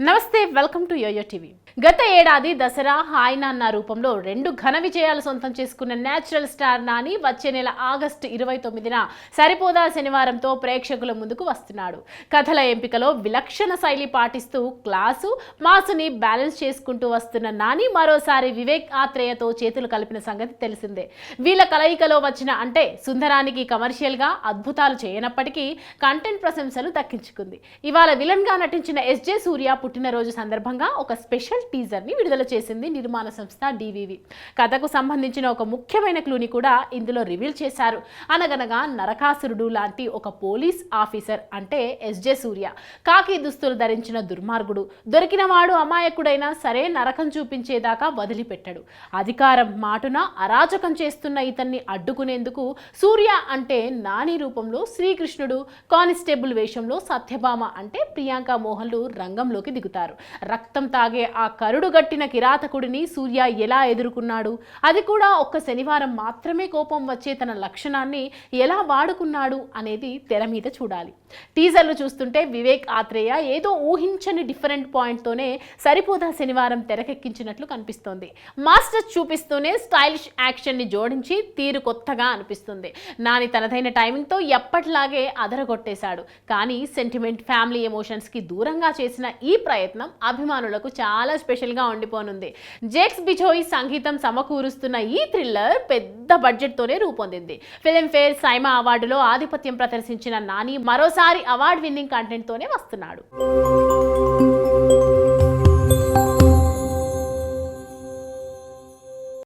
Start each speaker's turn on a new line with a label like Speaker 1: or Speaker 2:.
Speaker 1: నమస్తే, welcome to yo-yo TV. గత ఏడాది దసరా హాయ్ నాన్న రూపంలో 2 ఘన విజయాలు సొంతం చేసుకున్న నేచురల్ స్టార్ నాని వచ్చే నెల ఆగస్టు 29న సరిపోదా శనివారంతో ప్రేక్షకుల ముందుకు వస్తున్నాడు. కథల ఎంపికలో విలక్షణ శైలి పాటిస్తూ క్లాసు మాసుని బ్యాలెన్స్ చేసుకుంటూ వస్తున్న నాని మరోసారి వివేక్ ఆత్రేయతో చేతులు కలిపిన సంగతి తెలిసిందే. వీళ్ళ కలయికలో వచ్చిన అంటే సుందరానికి కమర్షియల్గా అద్భుతాలు చేయనప్పటికీ కంటెంట్ ప్రశంసలు దక్కించుకుంది. ఇవాళ విలన్ గా నటించిన ఎస్జే సూర్య పుట్టినరోజు సందర్భంగా ఒక స్పెషల్ టీజర్ ని విడుదల చేసింది నిర్మాణ సంస్థ డివివి. కథకు సంబంధించిన ఒక ముఖ్యమైన క్లూని కూడా ఇందులో రివీల్ చేశారు. అనగనగా నరకాసురుడు లాంటి ఒక పోలీస్ ఆఫీసర్ అంటే ఎస్జే సూర్య. కాకి దుస్తులు ధరించిన దుర్మార్గుడు. దొరికిన వాడు అమాయకుడైనా సరే నరకం చూపించేదాకా వదిలిపెట్టడు. అధికారం మాటున అరాచకం చేస్తున్న ఇతన్ని అడ్డుకునేందుకు సూర్య అంటే నాని రూపంలో శ్రీకృష్ణుడు, కానిస్టేబుల్ వేషంలో సత్యభామ అంటే ప్రియాంక మోహన్లు రంగంలోకి దిగుతారు. రక్తం తాగే ఆ కరుడు గట్టిన కిరాతకుడిని సూర్య ఎలా ఎదుర్కొన్నాడు, అది కూడా ఒక్క శనివారం మాత్రమే కోపం వచ్చే తన లక్షణాన్ని ఎలా వాడుకున్నాడు అనేది తెర మీద చూడాలి. టీజర్లు చూస్తుంటే వివేక్ ఆత్రేయ ఏదో ఊహించని డిఫరెంట్ పాయింట్తోనే సరిపోదా శనివారం తెరకెక్కించినట్లు కనిపిస్తోంది. మాస్టర్ చూపిస్తూనే స్టైలిష్ యాక్షన్ని జోడించి తీరు కొత్తగా అనిపిస్తుంది. నాని తనదైన టైమింగ్తో ఎప్పటిలాగే అదరగొట్టేశాడు. కానీ సెంటిమెంట్, ఫ్యామిలీ ఎమోషన్స్కి దూరంగా చేసిన ఈ ప్రయత్నం అభిమానులకు చాలా స్పెషల్గా ఉండిపోనుంది. జేక్స్ బిజోయ్ సంగీతం సమకూరుస్తున్న ఈ థ్రిల్లర్ పెద్ద బడ్జెట్తోనే రూపొందింది. ఫిల్మ్ఫేర్, సైమా అవార్డులో ఆధిపత్యం ప్రదర్శించిన నాని మరోసారి అవార్డు విన్నింగ్ కంటెంట్తోనే వస్తున్నాడు.